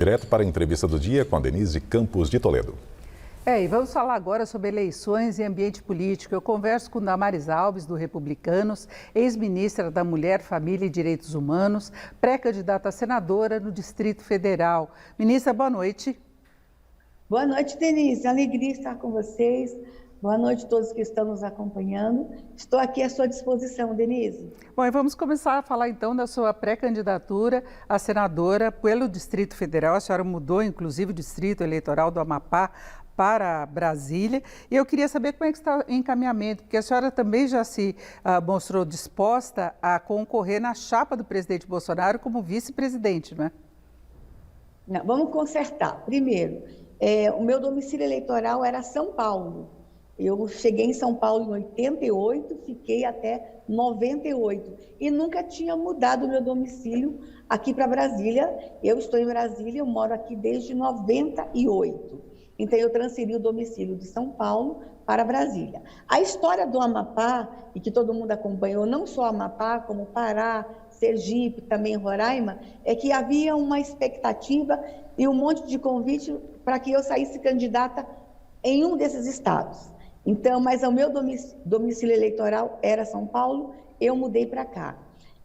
Direto para a entrevista do dia com a Denise Campos de Toledo. E vamos falar agora sobre eleições e ambiente político. Eu converso com Damares Alves, do Republicanos, ex-ministra da Mulher, Família e Direitos Humanos, pré-candidata a senadora no Distrito Federal. Ministra, boa noite. Boa noite, Denise. Alegria estar com vocês. Boa noite a todos que estão nos acompanhando. Estou aqui à sua disposição, Denise. Bom, e vamos começar a falar então da sua pré-candidatura a senadora pelo Distrito Federal. A senhora mudou, inclusive, o Distrito Eleitoral do Amapá para Brasília. E eu queria saber como é que está o encaminhamento, porque a senhora também já se mostrou disposta a concorrer na chapa do presidente Bolsonaro como vice-presidente, não é? Não, vamos consertar. Primeiro, o meu domicílio eleitoral era São Paulo. Eu cheguei em São Paulo em 88, fiquei até 98 e nunca tinha mudado o meu domicílio aqui para Brasília. Eu estou em Brasília, eu moro aqui desde 98. Então, eu transferi o domicílio de São Paulo para Brasília. A história do Amapá, e que todo mundo acompanhou, não só Amapá, como Pará, Sergipe, também Roraima, é que havia uma expectativa e um monte de convite para que eu saísse candidata em um desses estados. Então, mas o meu domicílio eleitoral era São Paulo, eu mudei para cá.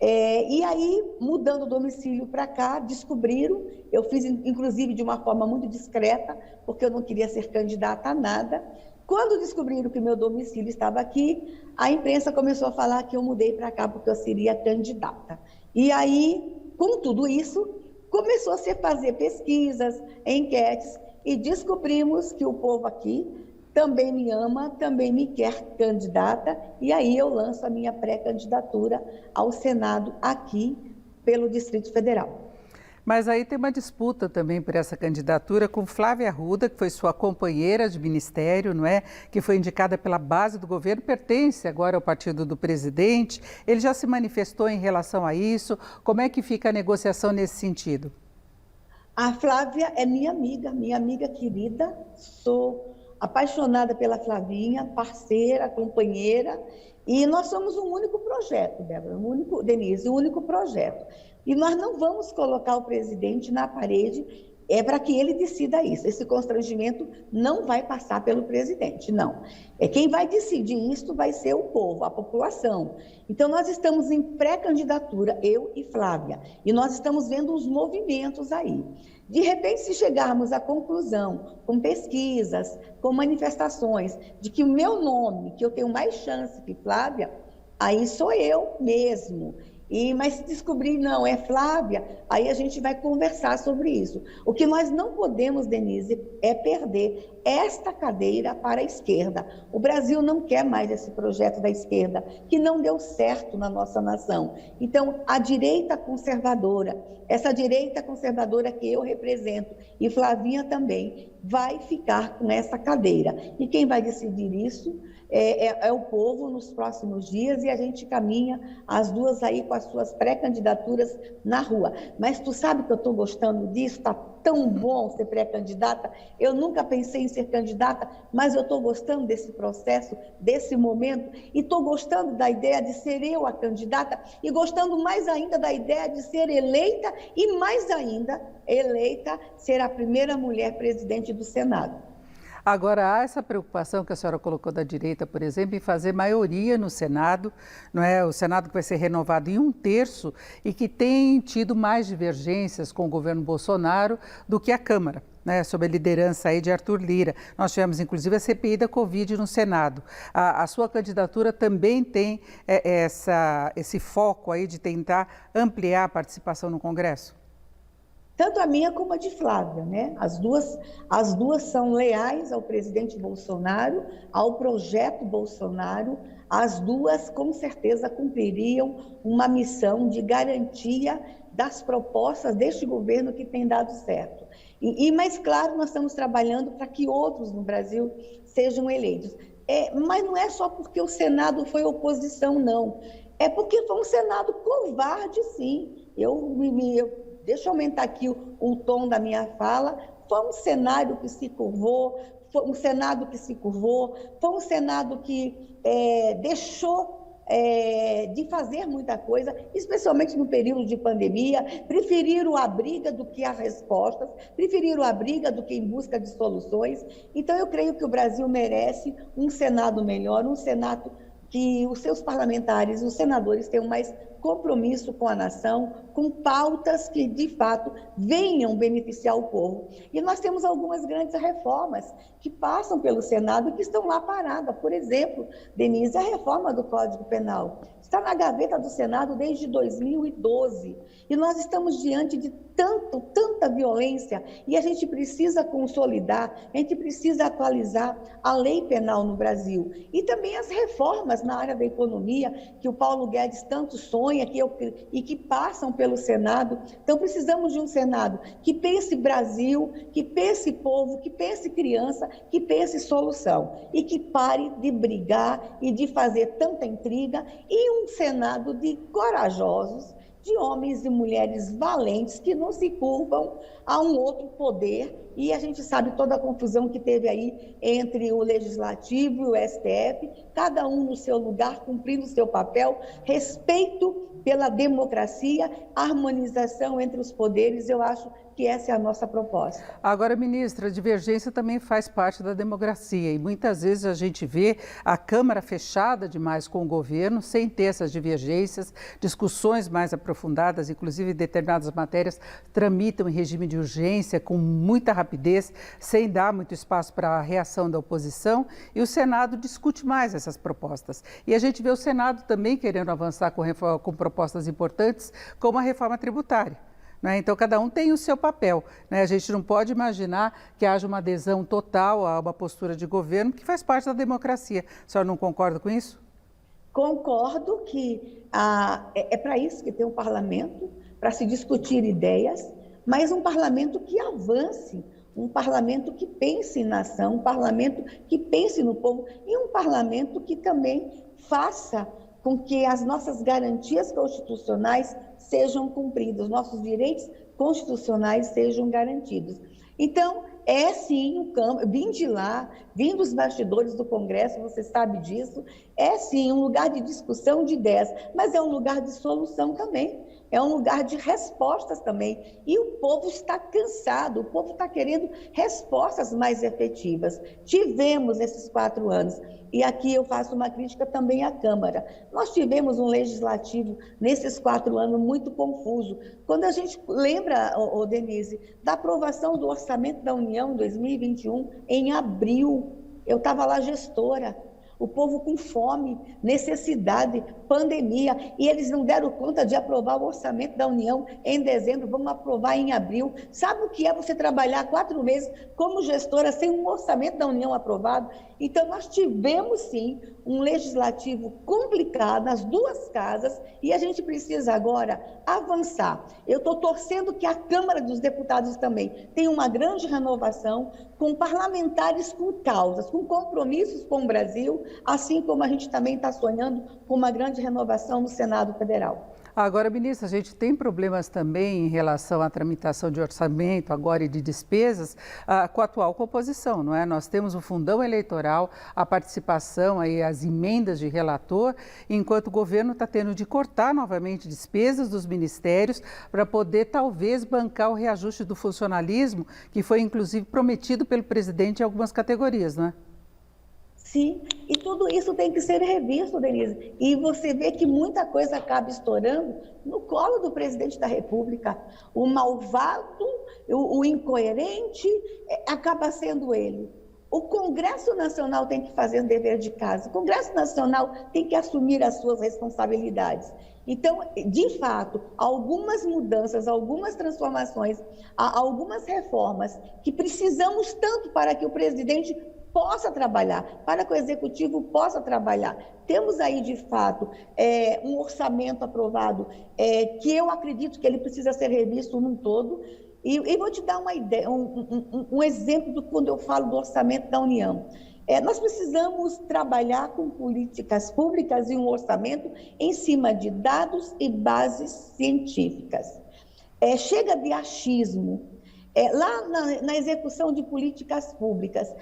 E aí, mudando o domicílio para cá, descobriram, eu fiz inclusive de uma forma muito discreta, porque eu não queria ser candidata a nada. Quando descobriram que meu domicílio estava aqui, a imprensa começou a falar que eu mudei para cá porque eu seria candidata. E aí, com tudo isso, começou a se fazer pesquisas, enquetes, e descobrimos que o povo aqui também me ama, também me quer candidata, e aí eu lanço a minha pré-candidatura ao Senado aqui pelo Distrito Federal. Mas aí tem uma disputa também por essa candidatura com Flávia Arruda, que foi sua companheira de ministério, não é? Que foi indicada pela base do governo, pertence agora ao partido do presidente. Ele já se manifestou em relação a isso? Como é que fica a negociação nesse sentido? A Flávia é minha amiga querida, sou apaixonada pela Flavinha, parceira, companheira, e nós somos um único projeto, Débora, Denise, um único projeto. E nós não vamos colocar o presidente na parede, para que ele decida isso. Esse constrangimento não vai passar pelo presidente, não. Quem vai decidir isso vai ser o povo, a população. Então, nós estamos em pré-candidatura, eu e Flávia, e nós estamos vendo os movimentos aí. De repente, se chegarmos à conclusão, com pesquisas, com manifestações, de que o meu nome, que eu tenho mais chance que Flávia, aí sou eu mesmo. Mas se descobrir, não, é Flávia, aí a gente vai conversar sobre isso. O que nós não podemos, Denise, é perder esta cadeira para a esquerda. O Brasil não quer mais esse projeto da esquerda, que não deu certo na nossa nação. Então, a direita conservadora, essa direita conservadora que eu represento, e Flavinha também, vai ficar com essa cadeira. E quem vai decidir isso é o povo nos próximos dias, e a gente caminha as duas aí com as suas pré-candidaturas na rua. Mas tu sabe que eu estou gostando disso, está tão bom ser pré-candidata. Eu nunca pensei em ser candidata, mas eu estou gostando desse processo, desse momento, e estou gostando da ideia de ser eu a candidata, e gostando mais ainda da ideia de ser eleita, e mais ainda, eleita, ser a primeira mulher presidente do Senado. Agora, há essa preocupação que a senhora colocou da direita, por exemplo, em fazer maioria no Senado, não é? O Senado que vai ser renovado em 1/3 e que tem tido mais divergências com o governo Bolsonaro do que a Câmara, né? Sob a liderança aí de Arthur Lira. Nós tivemos, inclusive, a CPI da Covid no Senado. A sua candidatura também tem esse foco aí de tentar ampliar a participação no Congresso? Tanto a minha como a de Flávia, né? As duas são leais ao presidente Bolsonaro, ao projeto Bolsonaro. As duas, com certeza, cumpririam uma missão de garantia das propostas deste governo que tem dado certo. Mas, claro, nós estamos trabalhando para que outros no Brasil sejam eleitos. Mas não é só porque o Senado foi oposição, não. É porque foi um Senado covarde, sim. Deixa eu aumentar aqui o tom da minha fala. Foi um Senado que se curvou, foi um Senado que deixou de fazer muita coisa, especialmente no período de pandemia, preferiram a briga do que as respostas, preferiram a briga do que em busca de soluções. Então, eu creio que o Brasil merece um Senado melhor, um Senado que os seus parlamentares, os senadores, tenham mais compromisso com a nação, com pautas que, de fato, venham beneficiar o povo. E nós temos algumas grandes reformas que passam pelo Senado e que estão lá paradas. Por exemplo, Denise, a reforma do Código Penal está na gaveta do Senado desde 2012. E nós estamos diante de tanta violência e a gente precisa consolidar, a gente precisa atualizar a lei penal no Brasil. E também as reformas na área da economia, que o Paulo Guedes tanto sonha e que passam pelo Senado. Então, precisamos de um Senado que pense Brasil, que pense povo, que pense criança, que pense solução e que pare de brigar e de fazer tanta intriga, e um Senado de corajosos, de homens e mulheres valentes que não se curvam a um outro poder. E a gente sabe toda a confusão que teve aí entre o Legislativo e o STF, cada um no seu lugar, cumprindo o seu papel, respeito pela democracia, harmonização entre os poderes. Eu acho que essa é a nossa proposta. Agora, ministra, a divergência também faz parte da democracia e muitas vezes a gente vê a Câmara fechada demais com o governo, sem ter essas divergências, discussões mais aprofundadas, inclusive determinadas matérias tramitam em regime de urgência com muita rapidez, sem dar muito espaço para a reação da oposição, e o Senado discute mais essas propostas. E a gente vê o Senado também querendo avançar com propostas importantes, como a reforma tributária. Então, cada um tem o seu papel. A gente não pode imaginar que haja uma adesão total a uma postura de governo que faz parte da democracia. A senhora não concorda com isso? Concordo que é para isso que tem um parlamento, para se discutir ideias, mas um parlamento que avance, um parlamento que pense em nação, um parlamento que pense no povo e um parlamento que também faça com que as nossas garantias constitucionais sejam cumpridas, nossos direitos constitucionais sejam garantidos. Então, é sim, vim de lá, vim dos bastidores do Congresso, você sabe disso, é sim um lugar de discussão de ideias, mas é um lugar de solução também, é um lugar de respostas também. E o povo está cansado, o povo está querendo respostas mais efetivas. Tivemos esses 4 anos, e aqui eu faço uma crítica também à Câmara. Nós tivemos um legislativo nesses 4 anos muito confuso. Quando a gente lembra, Denise, da aprovação do Orçamento da União 2021, em abril, eu estava lá gestora, o povo com fome, necessidade, pandemia, e eles não deram conta de aprovar o Orçamento da União em dezembro, vamos aprovar em abril. Sabe o que é você trabalhar 4 meses como gestora sem um Orçamento da União aprovado? Então, nós tivemos, sim, um legislativo complicado nas 2 casas e a gente precisa agora avançar. Eu estou torcendo que a Câmara dos Deputados também tenha uma grande renovação, com parlamentares com causas, com compromissos com o Brasil, assim como a gente também está sonhando com uma grande renovação no Senado Federal. Agora, ministra, a gente tem problemas também em relação à tramitação de orçamento agora e de despesas com a atual composição, não é? Nós temos o fundão eleitoral, a participação, aí, as emendas de relator, enquanto o governo está tendo de cortar novamente despesas dos ministérios para poder talvez bancar o reajuste do funcionalismo, que foi inclusive prometido pelo presidente em algumas categorias, não é? Sim, e tudo isso tem que ser revisto, Denise. E você vê que muita coisa acaba estourando no colo do presidente da República. O malvado, o incoerente, acaba sendo ele. O Congresso Nacional tem que fazer o dever de casa. O Congresso Nacional tem que assumir as suas responsabilidades. Então, de fato, algumas mudanças, algumas transformações, algumas reformas que precisamos tanto para que o presidente possa trabalhar, para que o Executivo possa trabalhar. Temos aí, de fato, um orçamento aprovado que eu acredito que ele precisa ser revisto num todo. E vou te dar uma ideia, um exemplo de quando eu falo do orçamento da União. Nós precisamos trabalhar com políticas públicas e um orçamento em cima de dados e bases científicas. Chega de achismo. lá na execução de políticas públicas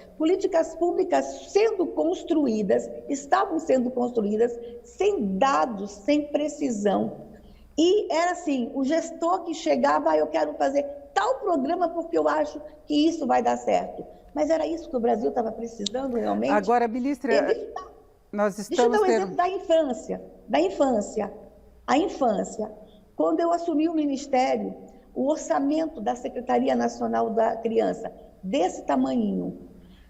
sendo construídas, estavam sendo construídas sem dados, sem precisão. E era assim, o gestor que chegava, eu quero fazer tal programa porque eu acho que isso vai dar certo. Mas era isso que o Brasil estava precisando realmente? Agora, ministra, nós estamos... Deixa eu dar um exemplo da infância. A infância. Quando eu assumi o ministério, o orçamento da Secretaria Nacional da Criança, desse tamanhinho.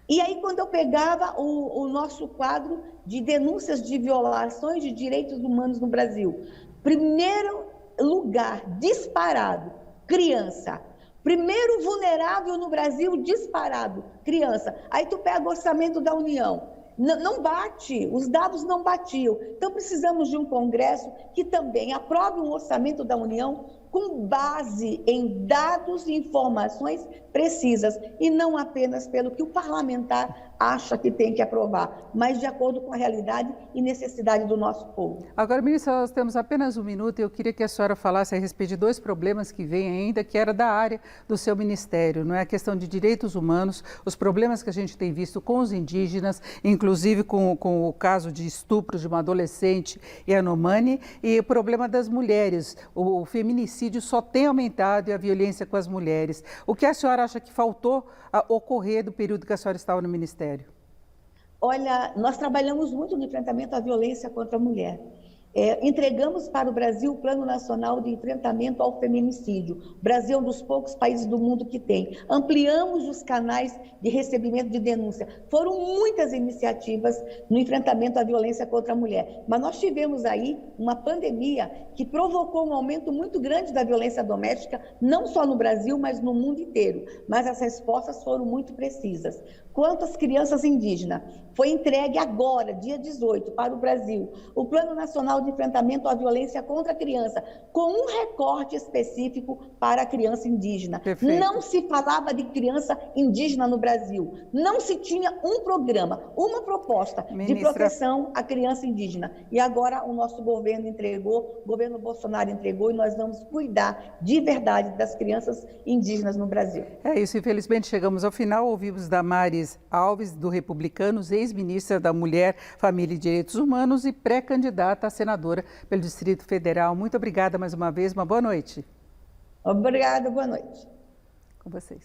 E aí, quando eu pegava o nosso quadro de denúncias de violações de direitos humanos no Brasil, primeiro lugar, disparado, criança. Primeiro vulnerável no Brasil, disparado, criança. Aí tu pega o orçamento da União. Não bate, os dados não batiam. Então, precisamos de um Congresso que também aprove um orçamento da União com base em dados e informações precisas, e não apenas pelo que o parlamentar acha que tem que aprovar, mas de acordo com a realidade e necessidade do nosso povo. Agora, ministra, nós temos apenas um minuto e eu queria que a senhora falasse a respeito de dois problemas que vêm ainda, que era da área do seu ministério, não é? A questão de direitos humanos, os problemas que a gente tem visto com os indígenas, inclusive com o caso de estupro de uma adolescente, Yanomami, e o problema das mulheres, o feminicídio só tem aumentado e a violência com as mulheres. O que a senhora acha que faltou ocorrer do período que a senhora estava no Ministério? Olha, nós trabalhamos muito no enfrentamento à violência contra a mulher. Entregamos para o Brasil o Plano Nacional de Enfrentamento ao Feminicídio. O Brasil é um dos poucos países do mundo que tem. Ampliamos os canais de recebimento de denúncia. Foram muitas iniciativas no enfrentamento à violência contra a mulher. Mas nós tivemos aí uma pandemia que provocou um aumento muito grande da violência doméstica, não só no Brasil, mas no mundo inteiro. Mas as respostas foram muito precisas. Quanto às crianças indígenas, foi entregue agora, dia 18, para o Brasil, o Plano Nacional de Enfrentamento à Violência contra a Criança, com um recorte específico para a criança indígena. Perfeito. Não se falava de criança indígena no Brasil, não se tinha um programa, uma proposta de proteção à criança indígena. E agora o nosso governo entregou, o governo Bolsonaro entregou, e nós vamos cuidar de verdade das crianças indígenas no Brasil. É isso, infelizmente chegamos ao final, ouvimos da Mari Alves, do Republicanos, ex-ministra da Mulher, Família e Direitos Humanos e pré-candidata a senadora pelo Distrito Federal. Muito obrigada mais uma vez, uma boa noite. Obrigada, boa noite. Com vocês.